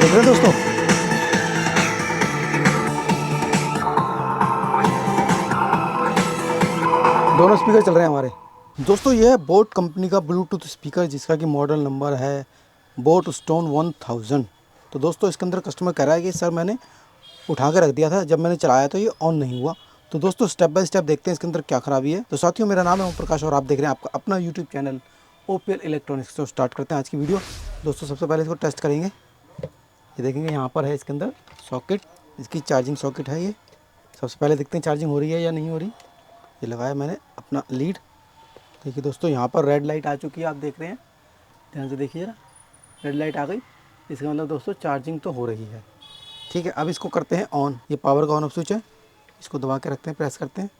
देख रहे हैं दोस्तों, दोनों स्पीकर चल रहे हैं हमारे। दोस्तों ये है बोट कंपनी का ब्लूटूथ स्पीकर जिसका कि मॉडल नंबर है बोट स्टोन 1000। तो दोस्तों इसके अंदर कस्टमर कह रहा है कि सर मैंने उठा के रख दिया था, जब मैंने चलाया तो ये ऑन नहीं हुआ। तो दोस्तों स्टेप बाय स्टेप देखते हैं इसके अंदर क्या खराबी है। तो साथियों मेरा नाम है ओम प्रकाश और आप देख रहे हैं आपका अपना यूट्यूब चैनल ओपीएल इलेक्ट्रॉनिक्स। तो स्टार्ट करते हैं आज की वीडियो। दोस्तों सबसे पहले इसको टेस्ट करेंगे। ये देखेंगे यहाँ पर है इसके अंदर सॉकेट, इसकी चार्जिंग सॉकेट है ये। सबसे पहले देखते हैं चार्जिंग हो रही है या नहीं हो रही। ये लगाया मैंने अपना लीड। देखिए दोस्तों यहाँ पर रेड लाइट आ चुकी है, आप देख रहे हैं, ध्यान से देखिए जरा, रेड लाइट आ गई। इसका मतलब दोस्तों चार्जिंग तो हो रही है। ठीक है, अब इसको करते हैं ऑन। ये पावर का ऑन ऑफ स्विच है, इसको दबा के रखते हैं, प्रेस करते हैं।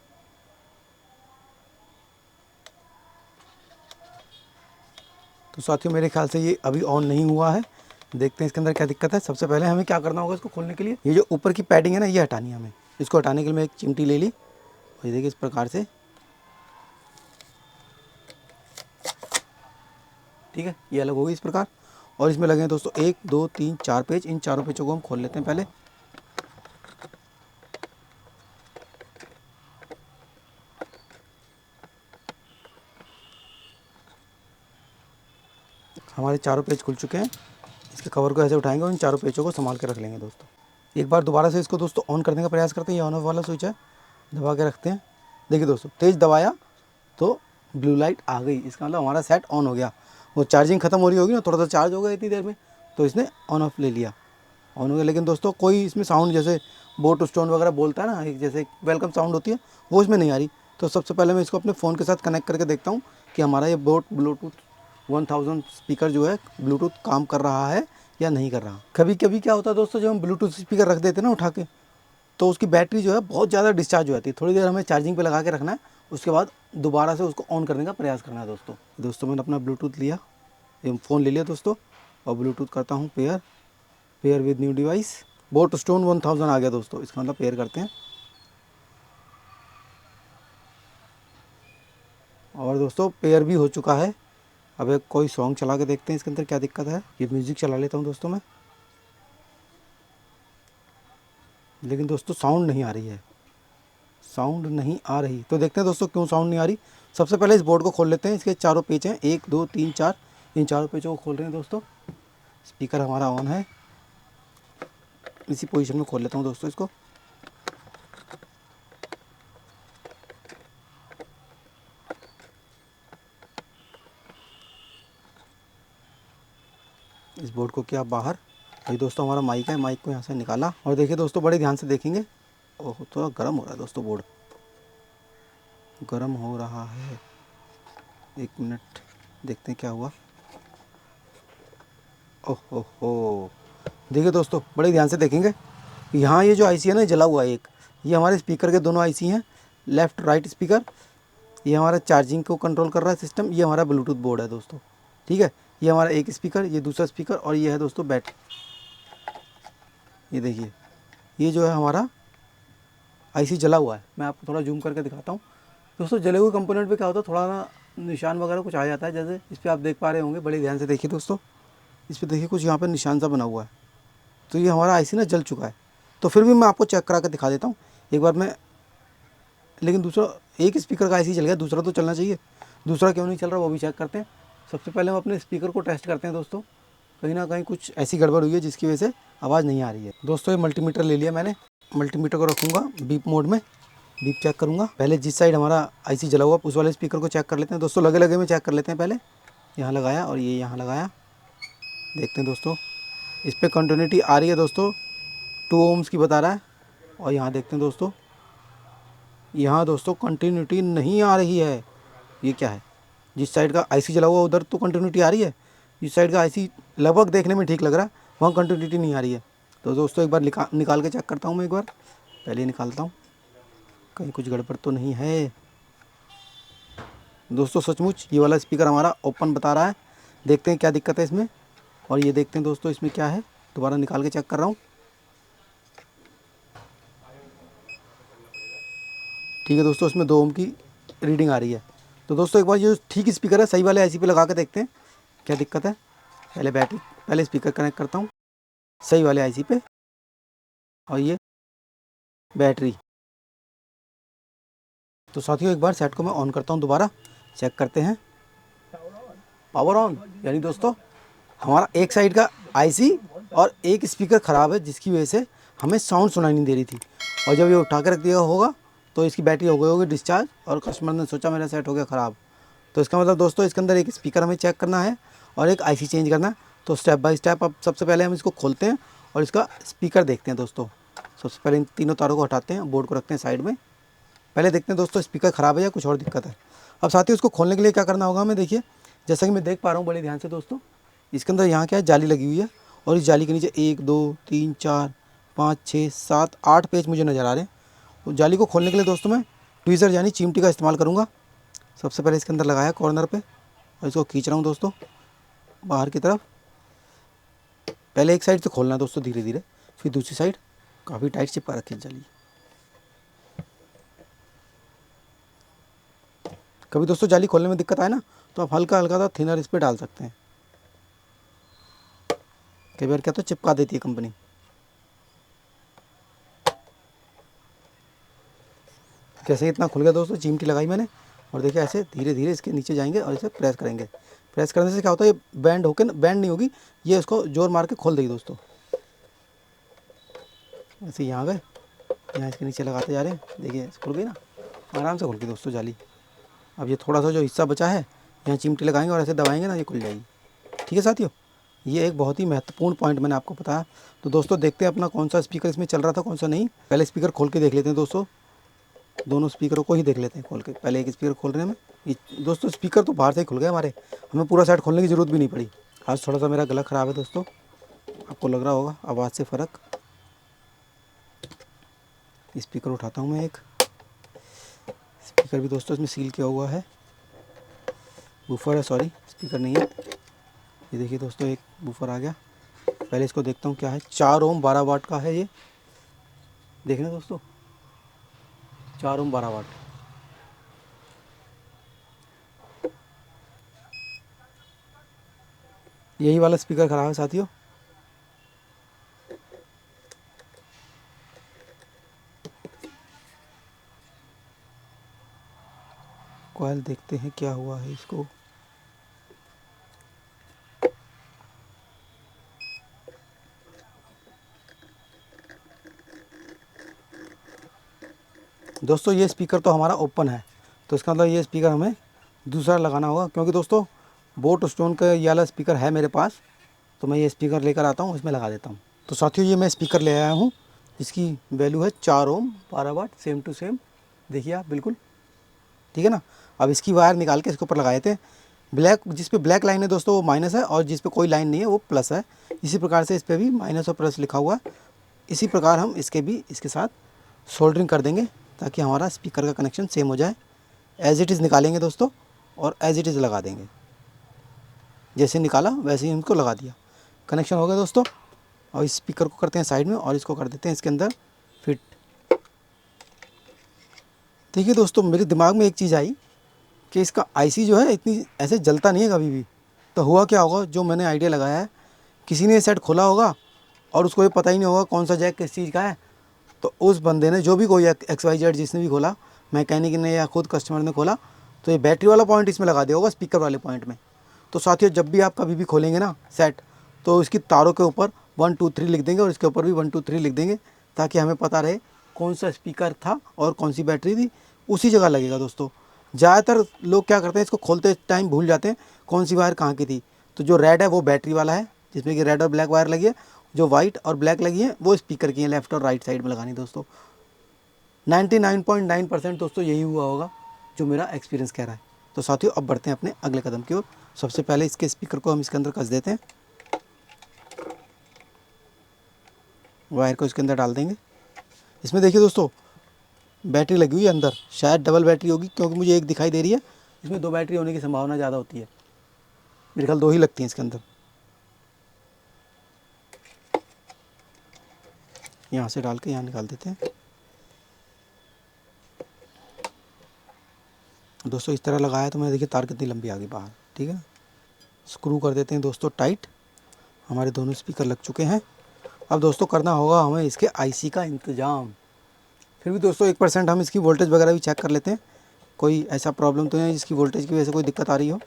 तो साथियों मेरे ख्याल से ये अभी ऑन नहीं हुआ है। देखते हैं इसके अंदर क्या दिक्कत है। सबसे पहले हमें क्या करना होगा, इसको खोलने के लिए ये जो ऊपर की पैडिंग है ना, ये हटानी है हमें। इसको हटाने के लिए मैं एक चिमटी ले ली और ये देखिए इस प्रकार से, ठीक है, ये अलग होगी इस प्रकार। और इसमें लगे हैं दोस्तों 1 2 3 4 पेज। इन चारों पेजों को हम खोल लेते हैं पहले। हमारे चारों पेज खुल चुके हैं। इसके कवर को ऐसे उठाएंगे और इन चारों पेजों को संभाल के रख लेंगे दोस्तों। एक बार दोबारा से इसको दोस्तों ऑन करने का प्रयास करते हैं। ये ऑन ऑफ वाला स्विच है, दबा के रखते हैं। देखिए दोस्तों तेज़ दबाया तो ब्लू लाइट आ गई, इसका मतलब हमारा सेट ऑन हो गया। वो चार्जिंग खत्म हो रही होगी ना, थोड़ा सा चार्ज हो गया इतनी देर में, तो इसने ऑन ऑफ ले लिया, ऑन हो गया। लेकिन दोस्तों कोई इसमें साउंड जैसे बोट स्टोन वगैरह बोलता है ना, एक जैसे वेलकम साउंड होती है, वो इसमें नहीं आ रही। तो सबसे पहले मैं इसको अपने फ़ोन के साथ कनेक्ट करके देखता हूँ कि हमारा ये बोट ब्लूटूथ 1000 स्पीकर जो है ब्लूटूथ काम कर रहा है या नहीं कर रहा। कभी कभी क्या होता है दोस्तों, जब हम ब्लूटूथ स्पीकर रख देते हैं ना उठा के, तो उसकी बैटरी जो है बहुत ज़्यादा डिस्चार्ज हो जाती है। थोड़ी देर हमें चार्जिंग पे लगा के रखना है, उसके बाद दोबारा से उसको ऑन करने का प्रयास करना है दोस्तों मैंने अपना ब्लूटूथ लिया, ये फ़ोन ले लिया दोस्तों, और ब्लूटूथ करता हूँ pair with new device. Boat stone 1000 आ गया दोस्तों, इसका मतलब पेयर करते हैं। और दोस्तों पेयर भी हो चुका है। अब एक कोई सॉन्ग चला के देखते हैं इसके अंदर क्या दिक्कत है। ये म्यूज़िक चला लेता हूँ दोस्तों मैं, लेकिन दोस्तों साउंड नहीं आ रही है, साउंड नहीं आ रही। तो देखते हैं दोस्तों क्यों साउंड नहीं आ रही। सबसे पहले इस बोर्ड को खोल लेते हैं। इसके चारों पेज हैं, 1 2 3 4। इन चारों पेजों को खोल रहे हैं दोस्तों। स्पीकर हमारा ऑन है, इसी पोजीशन में खोल लेता हूँ दोस्तों इसको। इस बोर्ड को किया बाहर। ये दोस्तों हमारा माइक है, माइक को यहाँ से निकाला। और देखिए दोस्तों बड़े ध्यान से देखेंगे, ओह थोड़ा गर्म हो रहा है दोस्तों, बोर्ड गर्म हो रहा है। 1 मिनट देखते हैं क्या हुआ। ओह हो, देखिए दोस्तों बड़े ध्यान से देखेंगे, यहाँ ये जो आईसी है ना जला हुआ है एक, ये हमारे स्पीकर के दोनों आईसी हैं, लेफ़्ट राइट स्पीकर। ये हमारा चार्जिंग को कंट्रोल कर रहा है सिस्टम। ये हमारा ब्लूटूथ बोर्ड है दोस्तों, ठीक है। ये हमारा एक स्पीकर, ये दूसरा स्पीकर, और ये है दोस्तों बैटरी। ये देखिए ये जो है हमारा आईसी जला हुआ है। मैं आपको थोड़ा जूम करके दिखाता हूँ दोस्तों। जले हुए कंपोनेंट पे क्या होता है, थोड़ा ना निशान वगैरह कुछ आ जाता है, जैसे इस पर आप देख पा रहे होंगे। बड़े ध्यान से देखिए दोस्तों, इस पर देखिए कुछ यहाँ पर निशान सा बना हुआ है। तो ये हमारा आईसी ना जल चुका है। तो फिर भी मैं आपको चेक करा कर दिखा देता हूँ एक बार मैं। लेकिन दूसरा एक स्पीकर का आईसी जल गया, दूसरा तो चलना चाहिए। दूसरा क्यों नहीं चल रहा वो भी चेक करते हैं। सबसे पहले हम अपने स्पीकर को टेस्ट करते हैं दोस्तों, कहीं ना कहीं कुछ ऐसी गड़बड़ हुई है जिसकी वजह से आवाज़ नहीं आ रही है। दोस्तों ये मल्टीमीटर ले लिया मैंने, मल्टीमीटर को रखूँगा बीप मोड में, बीप चेक करूँगा। पहले जिस साइड हमारा आईसी जला हुआ उस वाले स्पीकर को चेक कर लेते हैं दोस्तों। लगे लगे में चेक कर लेते हैं पहले। यहाँ लगाया और ये यहाँ लगाया, देखते हैं दोस्तों इस पर कंटिन्यूटी आ रही है दोस्तों, 2 ohms की बता रहा है। और यहाँ देखते हैं दोस्तों, यहाँ दोस्तों कंटिन्यूटी नहीं आ रही है। ये क्या है, जिस साइड का आईसी जला हुआ उधर तो कंटिन्यूटी आ रही है, जिस साइड का आईसी लगभग देखने में ठीक लग रहा है वहाँ कंटिन्यूटी नहीं आ रही है। तो दोस्तों एक बार निकाल के चेक करता हूँ मैं। एक बार पहले निकालता हूँ, कहीं कुछ गड़बड़ तो नहीं है दोस्तों। सचमुच ये वाला स्पीकर हमारा ओपन बता रहा है। देखते हैं क्या दिक्कत है इसमें। और ये देखते हैं दोस्तों इसमें क्या है, दोबारा निकाल के चेक कर रहा हूँ। ठीक है दोस्तों, इसमें 2 ohm की रीडिंग आ रही है। तो दोस्तों एक बार ये ठीक स्पीकर है, सही वाले आईसी पे लगा के देखते हैं क्या दिक्कत है। पहले स्पीकर कनेक्ट करता हूँ। सही वाले आईसी पे। और ये बैटरी। तो साथियों एक बार सेट को मैं ऑन करता हूँ, दोबारा चेक करते हैं। Power on. यानी दोस्तों हमारा एक साइड का आईसी और एक स्पीकर ख़राब है, जिसकी वजह से हमें साउंड सुनाई नहीं दे रही थी। और जब ये उठा कर रख दिया होगा तो इसकी बैटरी हो गई होगी डिस्चार्ज, और कस्टमर ने सोचा मेरा सेट हो गया ख़राब। तो इसका मतलब दोस्तों इसके अंदर एक स्पीकर हमें चेक करना है और एक आईसी चेंज करना है। तो स्टेप बाय स्टेप अब सबसे पहले हम इसको खोलते हैं और इसका स्पीकर देखते हैं दोस्तों। सबसे पहले इन तीनों तारों को हटाते हैं, बोर्ड को रखते हैं साइड में। पहले देखते हैं दोस्तों स्पीकर ख़राब है या कुछ और दिक्कत है। अब साथ ही उसको खोलने के लिए क्या करना होगा हमें, देखिए जैसा कि मैं देख पा रहा हूँ बड़े ध्यान से दोस्तों, इसके अंदर यहाँ क्या है, जाली लगी हुई है। और इस जाली के नीचे 1 2 3 4 5 6 7 8 पेज मुझे नज़र आ रहे हैं। तो जाली को खोलने के लिए दोस्तों मैं ट्वीज़र यानी चिमटी का इस्तेमाल करूँगा। सबसे पहले इसके अंदर लगाया कॉर्नर पे और इसको खींच रहा हूँ दोस्तों बाहर की तरफ। पहले एक साइड से खोलना है दोस्तों धीरे धीरे, फिर दूसरी साइड। काफ़ी टाइट चिपका रखी है जाली। कभी दोस्तों जाली खोलने में दिक्कत आए ना तो आप हल्का हल्का सा थिनर इस पर डाल सकते हैं। कई बार क्या तो चिपका देती है कंपनी। कैसे इतना खुल गया दोस्तों, चिमटी लगाई मैंने और देखिए ऐसे धीरे धीरे इसके नीचे जाएंगे और इसे प्रेस करेंगे। प्रेस करने से क्या होता है, ये बैंड होकर बैंड नहीं होगी, ये इसको जोर मार के खोल देगी दोस्तों। ऐसे यहाँ गए, यहाँ इसके नीचे लगाते जा रहे हैं, देखिए खुल गई ना, आराम से खुल गई दोस्तों जाली। अब ये थोड़ा सा जो हिस्सा बचा है यहाँ चिमटी लगाएंगे और ऐसे दबाएंगे ना, ये खुल जाएगी। ठीक है साथियों, ये एक बहुत ही महत्वपूर्ण पॉइंट मैंने आपको बताया। तो दोस्तों देखते हैं अपना कौन सा स्पीकर इसमें चल रहा था कौन सा नहीं। पहले स्पीकर खोल के देख लेते हैं दोस्तों, दोनों स्पीकरों को ही देख लेते हैं खोल के। पहले एक स्पीकर खोल रहे हैं हमें, ये दोस्तों स्पीकर तो बाहर से ही खुल गए हमारे, हमें पूरा सेट खोलने की ज़रूरत भी नहीं पड़ी। आज थोड़ा सा मेरा गला ख़राब है दोस्तों, आपको लग रहा होगा आवाज़ से फ़र्क। स्पीकर उठाता हूँ मैं एक, स्पीकर भी दोस्तों इसमें सील किया हुआ है, बूफर है, सॉरी स्पीकर नहीं है। ये देखिए दोस्तों एक बूफर आ गया। पहले इसको देखता हूँ क्या है। 4 ओम 12 वाट का है ये, देख रहे हैं दोस्तों, 4 ओम 12 वाट। यही वाला स्पीकर ख़राब है साथियों। कॉइल देखते हैं क्या हुआ है इसको। दोस्तों ये स्पीकर तो हमारा ओपन है, तो इसका मतलब ये स्पीकर हमें दूसरा लगाना होगा, क्योंकि दोस्तों बोट स्टोन का ये वाला स्पीकर है मेरे पास। तो मैं ये स्पीकर लेकर आता हूँ, इसमें लगा देता हूँ। तो साथियों ये मैं स्पीकर ले आया हूँ, इसकी वैल्यू है 4 ओम 12 वाट, सेम टू सेम, देखिए आप बिल्कुल ठीक है ना। अब इसकी वायर निकाल के इसके ऊपर लगाए थे। ब्लैक, जिस पे ब्लैक लाइन है दोस्तों वो माइनस है, और जिस पे कोई लाइन नहीं है वो प्लस है। इसी प्रकार से इस पर भी माइनस और प्लस लिखा हुआ है। इसी प्रकार हम इसके भी इसके साथ सोल्डरिंग कर देंगे ताकि हमारा स्पीकर का कनेक्शन सेम हो जाए। एज इट इज़ निकालेंगे दोस्तों और एज इट इज़ लगा देंगे। जैसे निकाला वैसे ही इनको लगा दिया, कनेक्शन हो गया दोस्तों। और इस स्पीकर को करते हैं साइड में और इसको कर देते हैं इसके अंदर फिट। देखिए दोस्तों मेरे दिमाग में एक चीज़ आई कि इसका आईसी जो है इतनी ऐसे जलता नहीं है कभी भी। तो हुआ क्या होगा, जो मैंने आइडिया लगाया है, किसी ने सेट खोला होगा और उसको ये पता ही नहीं होगा कौन सा जैक किस चीज़ का है। तो उस बंदे ने, जो भी कोई XYZ जिसने भी खोला, मैकेनिक ने या खुद कस्टमर ने खोला, तो ये बैटरी वाला पॉइंट इसमें लगा दिया होगा स्पीकर वाले पॉइंट में। तो साथियों जब भी आप कभी भी खोलेंगे ना सेट, तो इसकी तारों के ऊपर 1 2 3 लिख देंगे और इसके ऊपर भी 1 2 3 लिख देंगे, ताकि हमें पता रहे कौन सा स्पीकर था और कौन सी बैटरी थी, उसी जगह लगेगा दोस्तों। ज़्यादातर लोग क्या करते हैं, इसको खोलते टाइम भूल जाते हैं कौन सी वायर कहाँ की थी। तो जो रेड है वो बैटरी वाला है, जिसमें कि रेड और ब्लैक वायर लगी है। जो वाइट और ब्लैक लगी है वो स्पीकर की है, लेफ्ट और राइट साइड में लगानी दोस्तों। 99.9% दोस्तों यही हुआ होगा जो मेरा एक्सपीरियंस कह रहा है। तो साथियों अब बढ़ते हैं अपने अगले कदम की ओर। सबसे पहले इसके स्पीकर को हम इसके अंदर कस देते हैं, वायर को इसके अंदर डाल देंगे। इसमें देखिए दोस्तों बैटरी लगी हुई है अंदर, शायद डबल बैटरी होगी क्योंकि मुझे एक दिखाई दे रही है। इसमें 2 बैटरी होने की संभावना ज़्यादा होती है, मेरे ख्याल 2 ही लगती हैं इसके अंदर। यहाँ से डाल के यहाँ निकाल देते हैं दोस्तों। इस तरह लगाया तो मैं देखिए तार कितनी लंबी आ गई बाहर, ठीक है। स्क्रू कर देते हैं दोस्तों टाइट। हमारे दोनों स्पीकर लग चुके हैं अब दोस्तों करना होगा हमें इसके आईसी का इंतज़ाम। फिर भी दोस्तों 1% हम इसकी वोल्टेज वगैरह भी चेक कर लेते हैं, कोई ऐसा प्रॉब्लम तो नहीं है जिसकी वोल्टेज की वजह से कोई दिक्कत आ रही हो।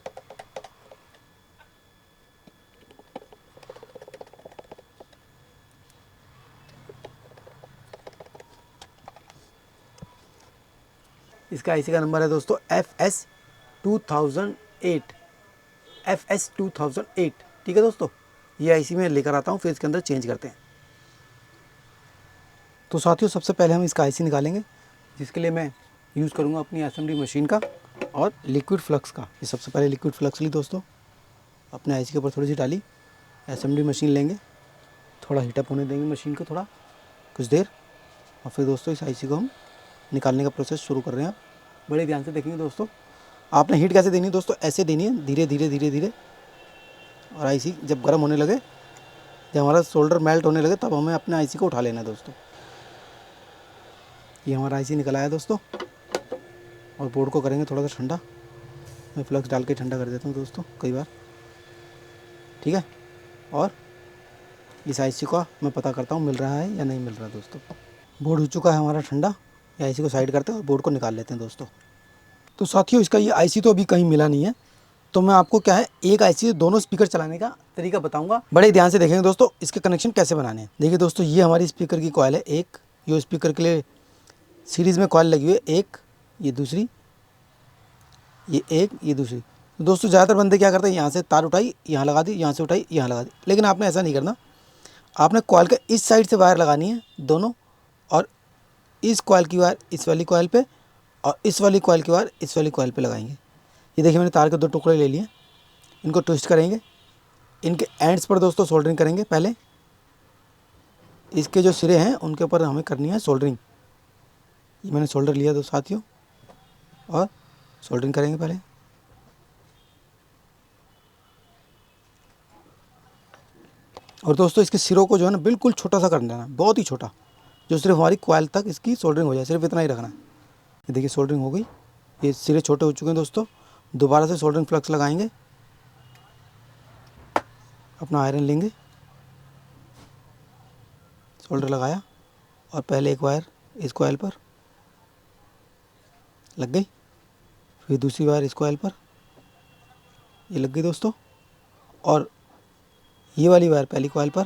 इसका आईसी का नंबर है दोस्तों FS2008, FS2008। ठीक है दोस्तों, ये आईसी मैं लेकर आता हूँ, फिर इसके अंदर चेंज करते हैं। तो साथियों सबसे पहले हम इसका आईसी निकालेंगे, जिसके लिए मैं यूज़ करूँगा अपनी असेंबली मशीन का और लिक्विड फ्लक्स का। ये सबसे पहले लिक्विड फ्लक्स ली दोस्तों, अपने आईसी के ऊपर थोड़ी सी डाली। असेंबली मशीन लेंगे, थोड़ा हीटअप होने देंगे मशीन को थोड़ा कुछ देर, और फिर दोस्तों इस आईसी को हम निकालने का प्रोसेस शुरू कर रहे हैं। बड़े ध्यान से देखेंगे दोस्तों। आपने हीट कैसे देनी है दोस्तों, ऐसे देनी है, धीरे धीरे धीरे धीरे। और आईसी जब गर्म होने लगे, जब हमारा सोल्डर मेल्ट होने लगे, तब हमें अपने आईसी को उठा लेना है दोस्तों। ये हमारा आईसी निकल आया दोस्तों, और बोर्ड को करेंगे थोड़ा सा ठंडा। मैं फ्लक्स डाल के ठंडा कर देता हूँ दोस्तों कई बार, ठीक है। और इस आईसी का मैं पता करता हूँ मिल रहा है या नहीं मिल रहा दोस्तों। बोर्ड हो चुका है हमारा ठंडा, ये आईसी को साइड करते हैं और बोर्ड को निकाल लेते हैं दोस्तों। तो साथियों इसका ये आईसी तो अभी कहीं मिला नहीं है, तो मैं आपको क्या है एक आईसी से दोनों स्पीकर चलाने का तरीका बताऊंगा। बड़े ध्यान से देखेंगे दोस्तों, इसके कनेक्शन कैसे बनाने हैं। देखिए दोस्तों, ये हमारी स्पीकर की कॉइल है एक, ये स्पीकर के लिए सीरीज़ में कॉइल लगी हुई है एक, ये दूसरी, ये एक, ये दूसरी। तो दोस्तों ज़्यादातर बंदे क्या करते हैं, यहाँ से तार उठाई यहाँ लगा दी, यहाँ से उठाई यहाँ लगा दी, लेकिन आपने ऐसा नहीं करना। आपने कॉइल के इस साइड से वायर लगानी है दोनों, और इस कॉइल की वायर इस वाली कॉइल पे, और इस वाली कॉइल की वायर इस वाली कॉइल पे लगाएंगे। ये देखिए मैंने तार के 2 टुकड़े ले लिए, इनको ट्विस्ट करेंगे, इनके एंड्स पर दोस्तों सोल्डरिंग करेंगे। पहले इसके जो सिरे हैं उनके ऊपर हमें करनी है सोल्डरिंग। ये मैंने सोल्डर लिया दोस्तों साथियों, और सोल्डरिंग करेंगे पहले। और दोस्तों इसके सिरों को जो है ना बिल्कुल छोटा सा कर देना, बहुत ही छोटा, जो सिर्फ हमारी कॉइल तक इसकी सोल्डरिंग हो जाए, सिर्फ इतना ही रखना है। ये देखिए सोल्डरिंग हो गई, ये सिरे छोटे हो चुके हैं दोस्तों। दोबारा से सोल्डरिंग फ्लक्स लगाएंगे, अपना आयरन लेंगे, सोल्डर लगाया, और पहले एक वायर इस कॉइल पर लग गई, फिर दूसरी वायर इस कॉइल पर, ये लग गई दोस्तों, और ये वाली वायर पहली कॉइल पर।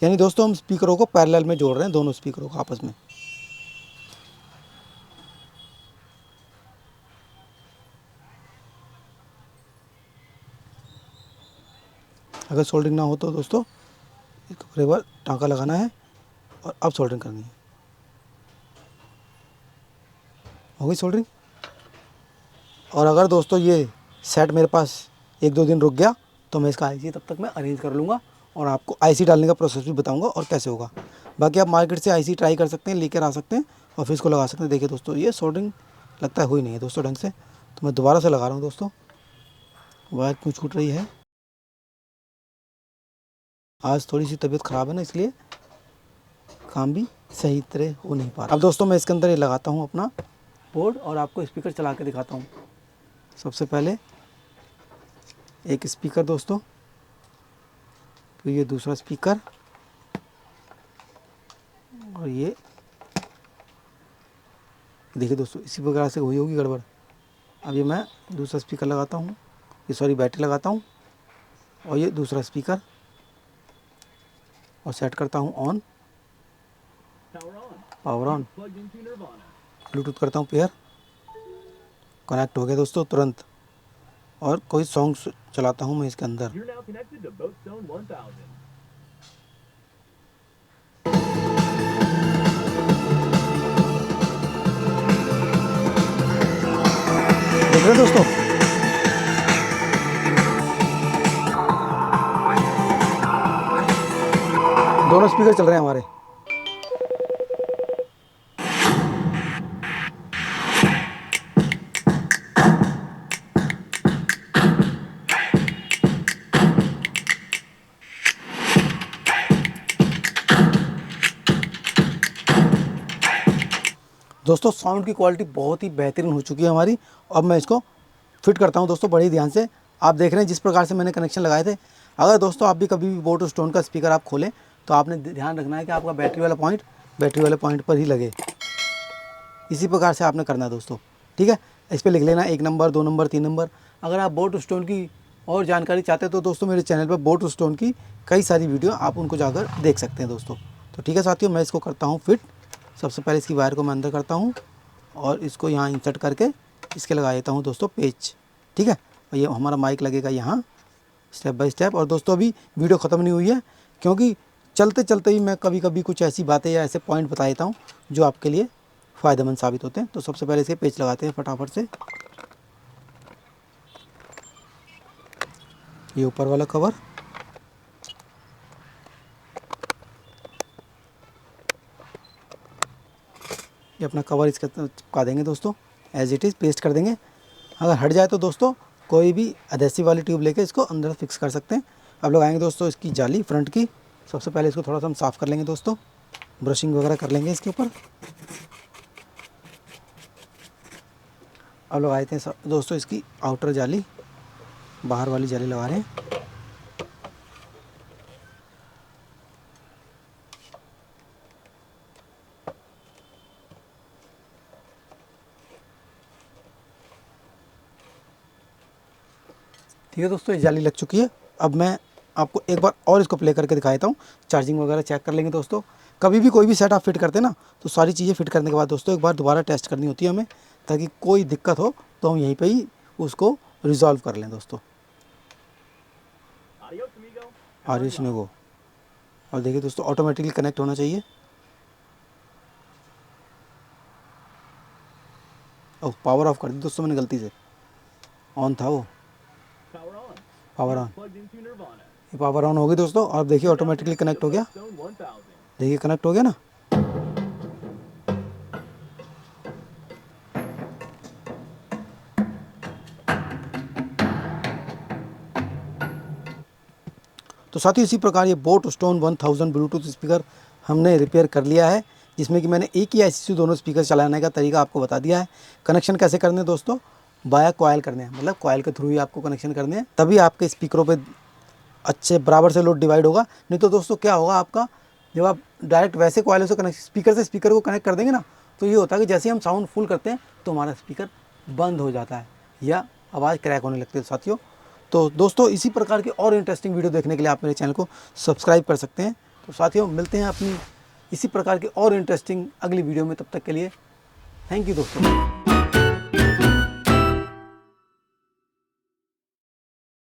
यानी दोस्तों हम स्पीकरों को पैरेलल में जोड़ रहे हैं, दोनों स्पीकरों को आपस में। अगर सोल्डरिंग ना हो तो दोस्तों इसको रिवर टाँका लगाना है, और अब सोल्डरिंग करनी है। हो गई सोल्डरिंग। और अगर दोस्तों ये सेट मेरे पास 1-2 दिन रुक गया, तो मैं इसका आईसी तब तक मैं अरेंज कर लूँगा, और आपको आईसी डालने का प्रोसेस भी बताऊँगा और कैसे होगा। बाकी आप मार्केट से आईसी ट्राई कर सकते हैं, लेकर आ सकते हैं, और फिर इसको लगा सकते हैं। देखिए दोस्तों ये सोल्डरिंग लगता है हुई नहीं है दोस्तों ढंग से, तो मैं दोबारा से लगा रहा हूँ दोस्तों। वायर क्यों छूट रही है, आज थोड़ी सी तबीयत ख़राब है ना, इसलिए काम भी सही तरह हो नहीं पा रहा। अब दोस्तों मैं इसके अंदर ये लगाता हूँ अपना बोर्ड, और आपको स्पीकर चला के दिखाता हूँ। सबसे पहले एक स्पीकर दोस्तों, फिर ये दूसरा स्पीकर, और ये देखिए दोस्तों इसी प्रकार से हुई होगी गड़बड़। अब ये मैं दूसरा स्पीकर लगाता हूँ, ये सॉरी बैटरी लगाता हूँ, और ये दूसरा स्पीकर, और सेट करता हूँ ऑन, पावर ऑन, ब्लूटूथ करता हूँ पेयर, कनेक्ट हो गया दोस्तों तुरंत। और कोई सॉन्ग चलाता हूँ मैं इसके अंदर। देख रहे हैं दोस्तों, दोनों स्पीकर चल रहे हैं हमारे। दोस्तों साउंड की क्वालिटी बहुत ही बेहतरीन हो चुकी है हमारी। अब मैं इसको फिट करता हूं दोस्तों, बड़े ध्यान से। आप देख रहे हैं जिस प्रकार से मैंने कनेक्शन लगाए थे, अगर दोस्तों आप भी कभी भी बोट स्टोन का स्पीकर आप खोलें तो आपने ध्यान रखना है कि आपका बैटरी वाले पॉइंट पर ही लगे। इसी प्रकार से आपने करना है दोस्तों, ठीक है। इस पर लिख लेना 1 नंबर, 2 नंबर, 3 नंबर। अगर आप बोट स्टोन की और जानकारी चाहते हैं तो दोस्तों मेरे चैनल पर बोट स्टोन की कई सारी वीडियो आप उनको जाकर देख सकते हैं दोस्तों। तो ठीक है साथियों, मैं इसको करता हूँ फिट। सबसे पहले इसकी वायर को मैं अंदर करता हूँ और इसको यहाँ इंसर्ट करके इसके लगा देता हूँ दोस्तों पेच, ठीक है। और ये हमारा माइक लगेगा यहाँ स्टेप बाय स्टेप। और दोस्तों अभी वीडियो ख़त्म नहीं हुई है, क्योंकि चलते चलते ही मैं कभी कभी कुछ ऐसी बातें या ऐसे पॉइंट बता देता हूँ जो आपके लिए फ़ायदेमंद साबित होते हैं। तो सबसे पहले इसके पेच लगाते हैं फटाफट से। ये ऊपर वाला कवर, ये अपना कवर इसके चिपका देंगे दोस्तों, एज इट इज़ पेस्ट कर देंगे। अगर हट जाए तो दोस्तों कोई भी अधेसिव वाली ट्यूब लेके इसको अंदर फिक्स कर सकते हैं। अब लोग आएंगे दोस्तों इसकी जाली फ्रंट की। सबसे पहले इसको थोड़ा सा हम साफ़ कर लेंगे दोस्तों, ब्रशिंग वगैरह कर लेंगे इसके ऊपर। अब लोग आए थे दोस्तों इसकी आउटर जाली, बाहर वाली जाली लगा रहे हैं। ठीक है दोस्तों, ये जाली लग चुकी है। अब मैं आपको एक बार और इसको प्ले करके दिखा देता हूँ। चार्जिंग वगैरह चेक कर लेंगे दोस्तों। कभी भी कोई भी सेट आप फिट करते हैं ना, तो सारी चीज़ें फिट करने के बाद दोस्तों एक बार दोबारा टेस्ट करनी होती है हमें, ताकि कोई दिक्कत हो तो हम यहीं पे ही उसको रिजॉल्व कर लें दोस्तों। आरियस में वो, और देखिए दोस्तों ऑटोमेटिकली कनेक्ट होना चाहिए। और पावर ऑफ कर दी दोस्तों मैंने गलती से, ऑन था वो, पावर ऑन। ये पावर ऑन हो गई दोस्तों, और देखिए ऑटोमेटिकली कनेक्ट हो गया। देखिए कनेक्ट हो गया ना। तो साथ ही इसी प्रकार ये बोट स्टोन 1000 ब्लूटूथ स्पीकर हमने रिपेयर कर लिया है, जिसमें कि मैंने एक ही IC से दोनों स्पीकर चलाने का तरीका आपको बता दिया है। कनेक्शन कैसे करने हैं दोस्तों, बाया कॉयल करने हैं, मतलब कॉयल के थ्रू ही आपको कनेक्शन करने हैं, तभी आपके स्पीकरों पे अच्छे बराबर से लोड डिवाइड होगा। नहीं तो दोस्तों क्या होगा आपका, जब आप डायरेक्ट वैसे कॉयल से कनेक्ट स्पीकर से स्पीकर को कनेक्ट कर देंगे ना, तो ये होता है कि जैसे हम साउंड फुल करते हैं तो हमारा स्पीकर बंद हो जाता है या आवाज़ क्रैक होने लगती है साथियों। तो दोस्तों इसी प्रकार की और इंटरेस्टिंग वीडियो देखने के लिए आप मेरे चैनल को सब्सक्राइब कर सकते हैं। तो साथियों मिलते हैं अपनी इसी प्रकार की और इंटरेस्टिंग अगली वीडियो में, तब तक के लिए थैंक यू दोस्तों।